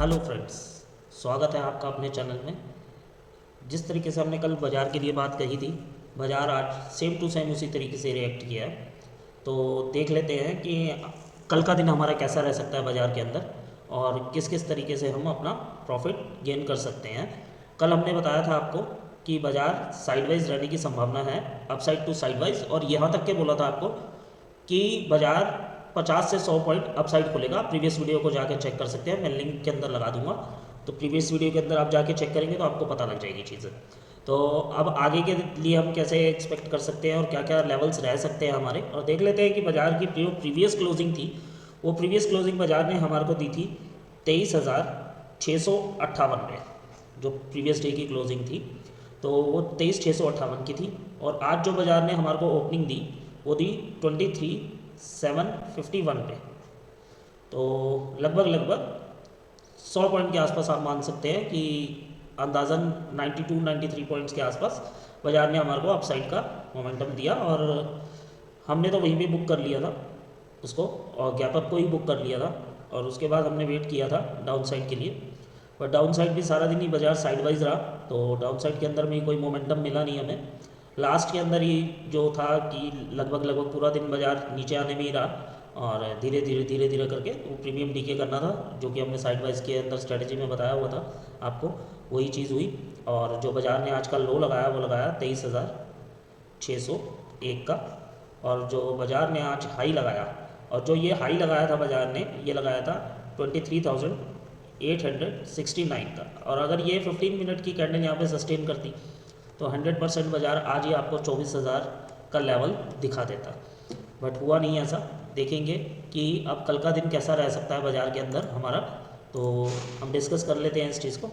Hello friends, स्वागत है आपका अपने चैनल में। जिस तरीके से हमने कल बाज़ार के लिए बात कही थी, बाज़ार आज सेम टू सेम उसी तरीके से रिएक्ट किया है। तो देख लेते हैं कि कल का दिन हमारा कैसा रह सकता है बाज़ार के अंदर और किस किस तरीके से हम अपना प्रॉफिट गेन कर सकते हैं। कल हमने बताया था आपको कि बाज़ार साइडवाइज रहने की संभावना है, अपसाइड टू साइडवाइज, और यहाँ तक के बोला था आपको कि बाज़ार 50 से 100 पॉइंट अपसाइड खुलेगा। प्रीवियस वीडियो को जाकर चेक कर सकते हैं, मैं लिंक के अंदर लगा दूंगा। तो प्रीवियस वीडियो के अंदर आप जाके चेक करेंगे तो आपको पता लग जाएगी चीज़ें। तो अब आगे के लिए हम कैसे एक्सपेक्ट कर सकते हैं और क्या क्या लेवल्स रह सकते हैं हमारे, और देख लेते हैं कि बाज़ार की जो प्रीवियस क्लोजिंग थी, वो प्रीवियस क्लोजिंग बाज़ार ने हमारे को दी थी 23,658 में। जो प्रीवियस डे की क्लोजिंग थी तो वो 23,658 की थी, और आज जो बाज़ार ने हमारे को ओपनिंग दी वो दी 23,751 पे। तो लगभग 100 पॉइंट के आसपास आप मान सकते हैं कि अंदाज़न 92-93 पॉइंट्स के आसपास बाज़ार ने हमारे को अपसाइड का मोमेंटम दिया, और हमने तो वहीं पे बुक कर लिया था उसको, और गैप अप को ही बुक कर लिया था, और उसके बाद हमने वेट किया था डाउन साइड के लिए। पर डाउन साइड भी सारा दिन ही बाज़ार साइडवाइज रहा, तो डाउन साइड के अंदर में कोई मोमेंटम मिला नहीं हमें। लास्ट के अंदर ही जो था कि लगभग पूरा दिन बाज़ार नीचे आने में ही रहा, और धीरे धीरे करके वो प्रीमियम डीके करना था, जो कि हमने साइडवाइज के अंदर स्ट्रेटजी में बताया हुआ था आपको, वही चीज़ हुई। और जो बाज़ार ने आज का लो लगाया वो लगाया 23,601 का, और जो बाज़ार ने आज हाई लगाया, और जो ये हाई लगाया था बाज़ार ने, ये लगाया था 23,869 का। और अगर ये 15 मिनट की कैंडल यहाँ पे सस्टेन करती तो 100% बाज़ार आज ही आपको 24,000 का लेवल दिखा देता, बट हुआ नहीं ऐसा। देखेंगे कि अब कल का दिन कैसा रह सकता है बाज़ार के अंदर हमारा, तो हम डिस्कस कर लेते हैं इस चीज़ को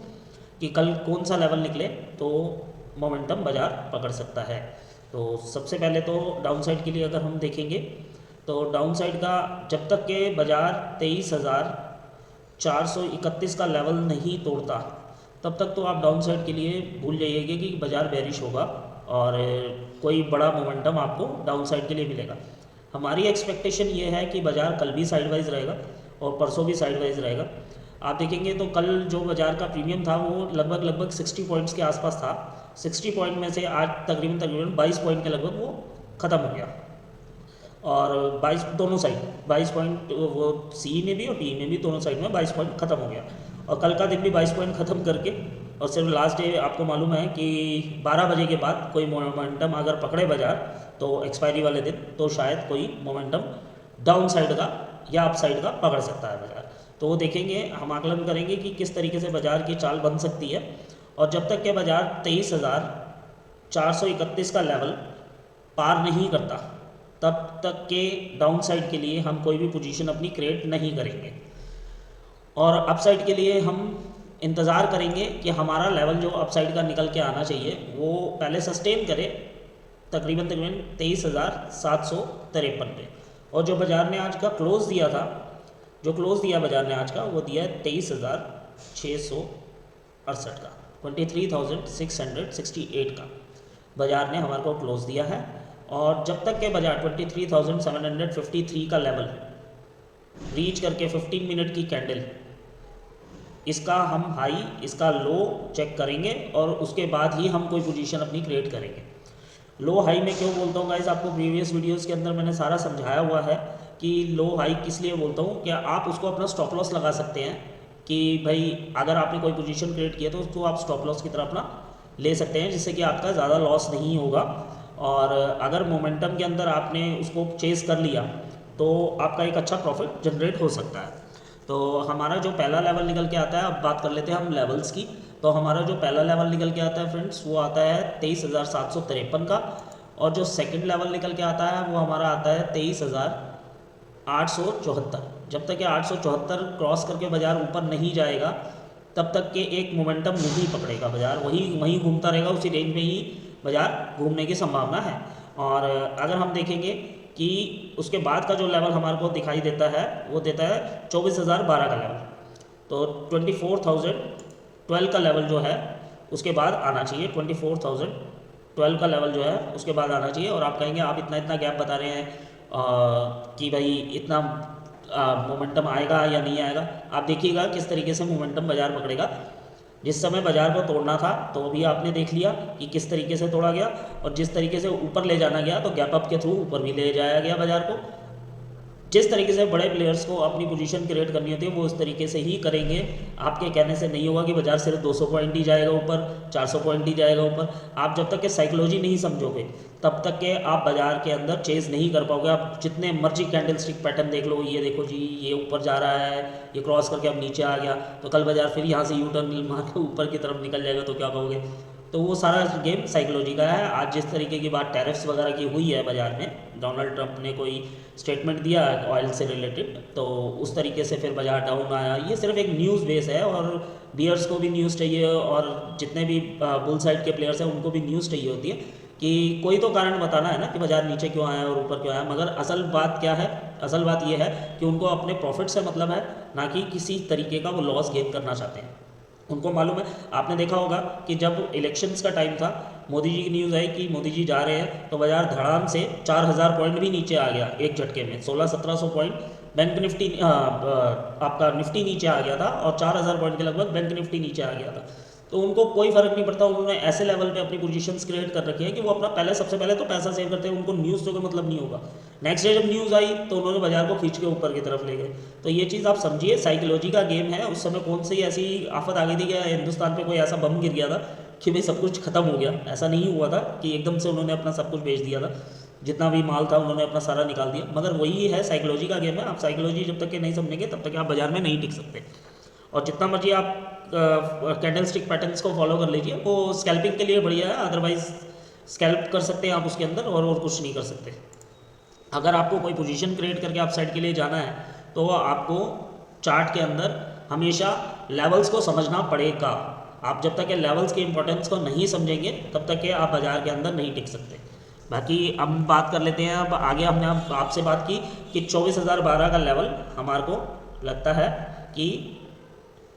कि कल कौन सा लेवल निकले तो मोमेंटम बाज़ार पकड़ सकता है। तो सबसे पहले तो डाउन साइड के लिए अगर हम देखेंगे तो डाउन साइड का जब तक के बाज़ार 23,431 का लेवल नहीं तोड़ता तब तक तो आप डाउन साइड के लिए भूल जाइएगा कि बाज़ार बेरिश होगा और कोई बड़ा मोमेंटम आपको डाउन साइड के लिए मिलेगा। हमारी एक्सपेक्टेशन ये है कि बाज़ार कल भी साइडवाइज रहेगा और परसों भी साइडवाइज रहेगा। आप देखेंगे तो कल जो बाज़ार का प्रीमियम था वो लगभग 60 पॉइंट्स के आसपास था। 60 पॉइंट में से आज तकरीबन 22 पॉइंट के लगभग वो ख़त्म हो गया, और 22 दोनों साइड 22 पॉइंट, वो सी में भी और डी में भी दोनों साइड में 22 पॉइंट ख़त्म हो गया। और कल का दिन भी 22 पॉइंट ख़त्म करके, और सिर्फ लास्ट डे आपको मालूम है कि 12 बजे के बाद कोई मोमेंटम अगर पकड़े बाज़ार तो एक्सपायरी वाले दिन तो शायद कोई मोमेंटम डाउन साइड का या अप साइड का पकड़ सकता है बाज़ार। तो वो देखेंगे, हम आकलन करेंगे कि किस तरीके से बाज़ार की चाल बन सकती है। और जब तक के बाज़ार 23,431 का लेवल पार नहीं करता तब तक के डाउन साइड के लिए हम कोई भी पोजीशन अपनी क्रिएट नहीं करेंगे, और अपसाइड के लिए हम इंतज़ार करेंगे कि हमारा लेवल जो अपसाइड का निकल के आना चाहिए वो पहले सस्टेन करे तकरीबन 23,753 पे। और जो बाज़ार ने आज का क्लोज़ दिया था, जो क्लोज़ दिया बाज़ार ने आज का, वो दिया है 23,668 का, 23,668 का बाज़ार ने हमारे को क्लोज़ दिया है। और जब तक के बाज़ार 23,753 का लेवल रीच करके 15 मिनट की कैंडल, इसका हम हाई इसका लो चेक करेंगे, और उसके बाद ही हम कोई पोजीशन अपनी क्रिएट करेंगे। लो हाई में क्यों बोलता हूँ गाइस, आपको प्रीवियस वीडियोस के अंदर मैंने सारा समझाया हुआ है कि लो हाई किस लिए बोलता हूँ। क्या आप उसको अपना स्टॉप लॉस लगा सकते हैं कि भाई अगर आपने कोई पोजीशन क्रिएट किया तो उसको आप स्टॉप लॉस की तरह अपना ले सकते हैं, जिससे कि आपका ज़्यादा लॉस नहीं होगा। और अगर मोमेंटम के अंदर आपने उसको चेस कर लिया तो आपका एक अच्छा प्रॉफिट जनरेट हो सकता है। तो हमारा जो पहला लेवल निकल के आता है, अब बात कर लेते हैं हम लेवल्स की। तो हमारा जो पहला लेवल निकल के आता है फ्रेंड्स, वो आता है 23,753 का, और जो सेकंड लेवल निकल के आता है वो हमारा आता है 23,874। जब तक ये 874 क्रॉस करके बाज़ार ऊपर नहीं जाएगा तब तक के एक मोमेंटम नहीं पकड़ेगा बाज़ार, वहीं घूमता रहेगा, उसी रेंज में ही बाज़ार घूमने की संभावना है। और अगर हम देखेंगे कि उसके बाद का जो लेवल हमारे को दिखाई देता है वो देता है 24,012 का लेवल, तो 24,012 का लेवल जो है उसके बाद आना चाहिए, 24,012 का लेवल जो है उसके बाद आना चाहिए। और आप कहेंगे आप इतना गैप बता रहे हैं कि भाई इतना मोमेंटम आएगा या नहीं आएगा। आप देखिएगा किस तरीके से मोमेंटम बाजार पकड़ेगा। जिस समय बाजार को तोड़ना था तो अभी आपने देख लिया कि किस तरीके से तोड़ा गया, और जिस तरीके से ऊपर ले जाना गया तो गैप अप के थ्रू ऊपर भी ले जाया गया बाजार को। जिस तरीके से बड़े प्लेयर्स को अपनी पोजीशन क्रिएट करनी होती है वो उस तरीके से ही करेंगे। आपके कहने से नहीं होगा कि बाजार सिर्फ 200 पॉइंट ही जाएगा ऊपर, 400 पॉइंट ही जाएगा ऊपर। आप जब तक के साइकोलॉजी नहीं समझोगे तब तक के आप बाजार के अंदर चेज नहीं कर पाओगे। आप जितने मर्जी कैंडल स्टिक पैटर्न देख लो, ये देखो जी ये ऊपर जा रहा है, ये क्रॉस करके अब नीचे आ गया, तो कल बाजार फिर यहाँ से यू टर्न मार के ऊपर की तरफ निकल जाएगा, तो क्या कहोगे। तो वो सारा गेम साइकोलॉजी का है। आज जिस तरीके की बात टैरिफ्स वगैरह की हुई है बाजार में, डोनाल्ड ट्रंप ने कोई स्टेटमेंट दिया ऑयल से रिलेटेड, तो उस तरीके से फिर बाजार डाउन आया। ये सिर्फ एक न्यूज़ बेस है, और बियर्स को भी न्यूज़ चाहिए और जितने भी बुल साइड के प्लेयर्स हैं उनको भी न्यूज़ चाहिए होती है कि कोई तो कारण बताना है ना कि बाजार नीचे क्यों आया और ऊपर क्यों आया। मगर असल बात क्या है, असल बात ये है कि उनको अपने प्रॉफिट से मतलब है, ना कि किसी तरीके का वो लॉस गेन करना चाहते हैं। उनको मालूम है, आपने देखा होगा कि जब इलेक्शंस का टाइम था, मोदी जी की न्यूज़ आई कि मोदी जी जा रहे हैं, तो बाजार धड़ाम से 4000 पॉइंट भी नीचे आ गया एक झटके में। 1600-1700 पॉइंट बैंक निफ्टी आपका निफ्टी नीचे आ गया था, और 4000 पॉइंट के लगभग बैंक निफ्टी नीचे आ गया था। तो उनको कोई फ़र्क नहीं पड़ता, उन्होंने ऐसे लेवल पे अपनी पोजीशंस क्रिएट कर रखी है कि वो अपना सबसे पहले तो पैसा सेव करते हैं, उनको न्यूज़ से कोई मतलब नहीं होगा। नेक्स्ट डे जब न्यूज़ आई तो उन्होंने बाजार को खींच के ऊपर की तरफ ले गए। तो ये चीज़ आप समझिए, साइकोलॉजी का गेम है। उस समय कौन सी ऐसी आफत आ गई थी कि हिंदुस्तान पे कोई ऐसा बम गिर गया था कि भाई सब कुछ खत्म हो गया। ऐसा नहीं हुआ था कि एकदम से उन्होंने अपना सब कुछ बेच दिया था, जितना भी माल था उन्होंने अपना सारा निकाल दिया। मगर वही है, साइकोलॉजी का गेम है। आप साइकोलॉजी जब तक के नहीं समझेंगे तब तक आप बाजार में नहीं टिक सकते। और जितना मर्जी आप कैंडल स्टिक पैटर्न्स को फॉलो कर लीजिए, वो स्कैल्पिंग के लिए बढ़िया है, अदरवाइज स्कैल्प कर सकते हैं आप उसके अंदर, और कुछ नहीं कर सकते। अगर आपको कोई पोजीशन क्रिएट करके आप साइड के लिए जाना है तो आपको चार्ट के अंदर हमेशा लेवल्स को समझना पड़ेगा। आप जब तक के लेवल्स के इंपॉर्टेंस को नहीं समझेंगे तब तक के आप बाजार के अंदर नहीं टिक सकते। बाकी हम बात कर लेते हैं अब आगे। हमने आपसे बात की कि 24,012 का लेवल हमारे को लगता है कि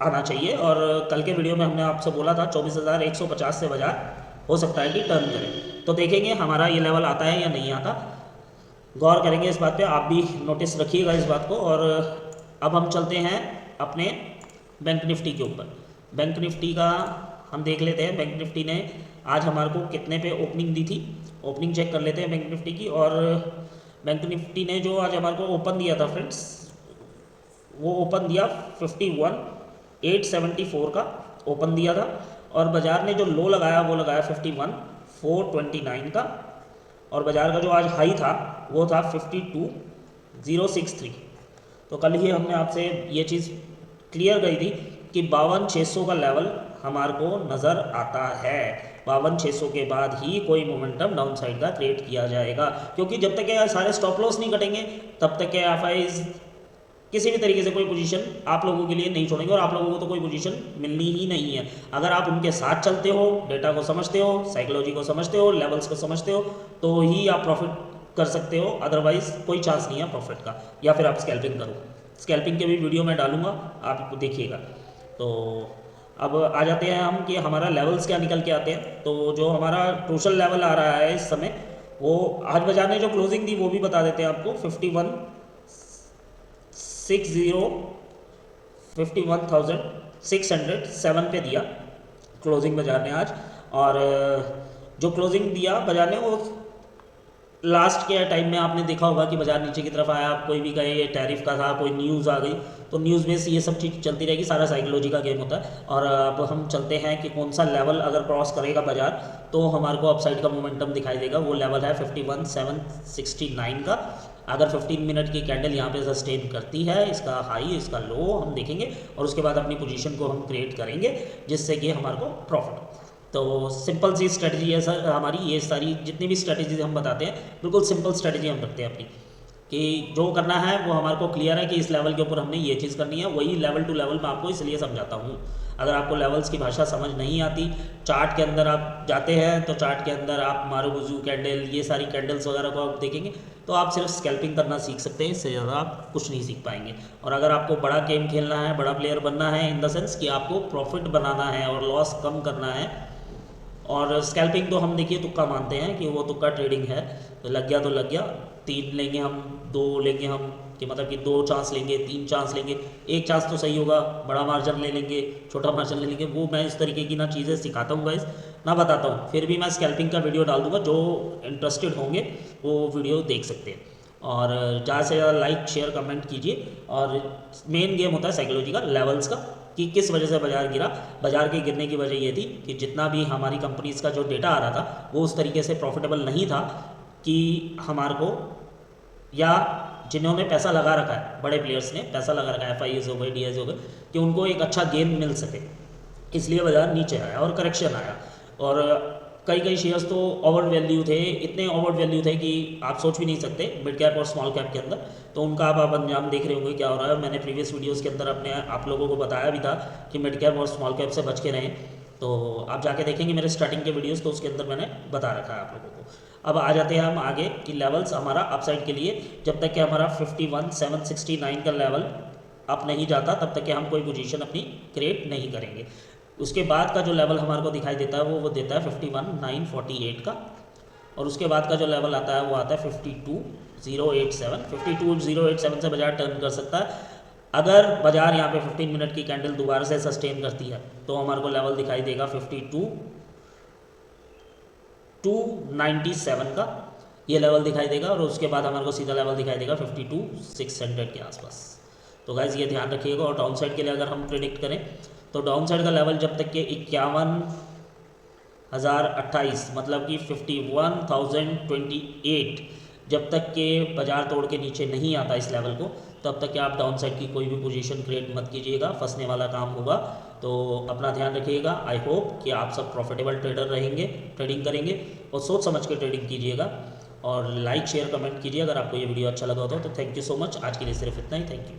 आना चाहिए, और कल के वीडियो में हमने आपसे बोला था 24,150 से बाजार हो सकता है कि टर्न करें। तो देखेंगे हमारा ये लेवल आता है या नहीं आता, गौर करेंगे इस बात पे। आप भी नोटिस रखिएगा इस बात को। और अब हम चलते हैं अपने बैंक निफ्टी के ऊपर। बैंक निफ्टी का हम देख लेते हैं। बैंक निफ्टी ने आज हमारे को कितने पे ओपनिंग दी थी, ओपनिंग चेक कर लेते हैं बैंक निफ्टी की। और बैंक निफ्टी ने जो आज हमारे को ओपन दिया था फ्रेंड्स, वो ओपन दिया 51,874 का ओपन दिया था, और बाजार ने जो लो लगाया वो लगाया 51,429 का, और बाजार का जो आज हाई था वो था 52,063। तो कल ही हमने आपसे ये चीज़ क्लियर करी थी कि 52,600 का लेवल हमारे को नज़र आता है। 52,600 के बाद ही कोई मोमेंटम डाउन साइड का क्रिएट किया जाएगा, क्योंकि जब तक के सारे स्टॉप लॉस नहीं कटेंगे तब तक के एफआईज किसी भी तरीके से कोई पोजीशन आप लोगों के लिए नहीं छोड़ेंगे, और आप लोगों को तो कोई पोजीशन मिलनी ही नहीं है। अगर आप उनके साथ चलते हो, डेटा को समझते हो, साइकोलॉजी को समझते हो, लेवल्स को समझते हो, तो ही आप प्रॉफिट कर सकते हो, अदरवाइज कोई चांस नहीं है प्रॉफिट का। या फिर आप स्कैल्पिंग करो, स्कैल्पिंग के भी वीडियो मैं डालूंगा, आप देखिएगा। तो अब आ जाते हैं हम कि हमारा लेवल्स क्या निकल के आते हैं। तो जो हमारा क्रूशियल लेवल आ रहा है इस समय, वो आज बाजार ने जो क्लोजिंग दी वो भी बता देते हैं आपको। 51,607 पे दिया क्लोजिंग बाजार ने आज। और जो क्लोजिंग दिया बाजार ने वो लास्ट के टाइम में आपने देखा होगा कि बाजार नीचे की तरफ आया, कोई भी कहे ये टैरिफ का था, कोई न्यूज़ आ गई, तो न्यूज़ बेस ये सब चीज़ चलती रहेगी, सारा साइकोलॉजी का गेम होता है। और अब हम चलते हैं कि कौन सा लेवल अगर क्रॉस करेगा बाजार तो हमारे को अपसाइड का मोमेंटम दिखाई देगा। वो लेवल है 51,769 का। अगर 15 मिनट की कैंडल यहाँ पे सस्टेन करती है, इसका हाई इसका लो हम देखेंगे, और उसके बाद अपनी पोजीशन को हम क्रिएट करेंगे जिससे कि हमारे को प्रॉफिट हो। तो सिंपल सी स्ट्रेटजी है सर हमारी। ये सारी जितनी भी स्ट्रेटजीज हम बताते हैं बिल्कुल सिंपल स्ट्रेटजी हम रखते हैं अपनी, कि जो करना है वो हमारे को क्लियर है कि इस लेवल के ऊपर हमने ये चीज़ करनी है। वही लेवल टू लेवल मैं आपको इसलिए समझाता हूँ। अगर आपको लेवल्स की भाषा समझ नहीं आती, चार्ट के अंदर आप जाते हैं तो चार्ट के अंदर आप मारुबुजू कैंडल, ये सारी कैंडल्स वगैरह को आप देखेंगे तो आप सिर्फ स्कैल्पिंग करना सीख सकते हैं, इससे ज़्यादा आप कुछ नहीं सीख पाएंगे। और अगर आपको बड़ा गेम खेलना है, बड़ा प्लेयर बनना है, इन द सेंस कि आपको प्रॉफिट बनाना है और लॉस कम करना है, और स्कैल्पिंग तो हम देखिए तुक्का मानते हैं कि वो तुक्का ट्रेडिंग है, तो लग गया तो लग गया, 3 लेंगे हम, 2 लेंगे हम, कि मतलब कि 2 चांस लेंगे, 3 चांस लेंगे, एक चांस तो सही होगा, बड़ा मार्जिन ले लेंगे, छोटा मार्जिन ले लेंगे। वो मैं इस तरीके की ना चीज़ें सिखाता हूँ गाइस, ना बताता हूँ। फिर भी मैं स्कैल्पिंग का वीडियो डाल दूंगा, जो इंटरेस्टेड होंगे वो वीडियो देख सकते हैं। और ज़्यादा से ज़्यादा लाइक शेयर कमेंट कीजिए। और मेन गेम होता है साइकोलॉजी का, लेवल्स का, कि किस वजह से बाज़ार गिरा। बाज़ार के गिरने की वजह ये थी कि जितना भी हमारी कंपनीज़ का जो डेटा आ रहा था वो उस तरीके से प्रॉफिटेबल नहीं था कि हमारे को, या जिन्होंने पैसा लगा रखा है, बड़े प्लेयर्स ने पैसा लगा रखा है, FIs हो गए, DIs हो गए, कि उनको एक अच्छा गेन मिल सके, इसलिए बाज़ार नीचे आया और करेक्शन आया। और कई शेयर्स तो ओवर वैल्यू थे, इतने ओवर वैल्यू थे कि आप सोच भी नहीं सकते मिड कैप और स्मॉल कैप के अंदर। तो उनका अब आप अंजाम देख रहे होंगे क्या हो रहा है। मैंने प्रीवियस वीडियोस के अंदर अपने आप लोगों को बताया भी था कि मिड कैप और स्मॉल कैप से बच के रहें, तो आप जाके देखेंगे मेरे स्टार्टिंग के वीडियोस, तो उसके अंदर मैंने बता रखा है आप लोगों को। अब आ जाते हैं हम आगे कि लेवल्स हमारा अपसाइड के लिए, जब तक कि हमारा 51,769 का लेवल अप नहीं जाता तब तक कि हम कोई पोजीशन अपनी क्रिएट नहीं करेंगे। उसके बाद का जो लेवल हमारे को दिखाई देता है वो देता है 51,948 का। और उसके बाद का जो लेवल आता है वो आता है 52,087। 52,087 से बाजार टर्न कर सकता है। अगर बाजार यहाँ पे 15 मिनट की कैंडल दोबारा से सस्टेन करती है तो हमारे को लेवल दिखाई देगा 52,297 का, ये लेवल दिखाई देगा। और उसके बाद हमारे को सीधा लेवल दिखाई देगा 52,600 के आसपास। तो गाइज ये ध्यान रखिएगा। और डाउन साइड के लिए अगर हम प्रेडिक्ट करें तो डाउन साइड का लेवल जब तक के 51,028 मतलब कि 51,028 जब तक के बाजार तोड़ के नीचे नहीं आता इस लेवल को, तब तक कि आप डाउन साइड की कोई भी पोजीशन क्रिएट मत कीजिएगा, फंसने वाला काम होगा। तो अपना ध्यान रखिएगा। आई होप कि आप सब प्रॉफिटेबल ट्रेडर रहेंगे, ट्रेडिंग करेंगे और सोच समझ के ट्रेडिंग कीजिएगा। और लाइक शेयर कमेंट कीजिए अगर आपको ये वीडियो अच्छा लगा हो तो। Thank you so much. आज के लिए सिर्फ इतना ही। Thank you.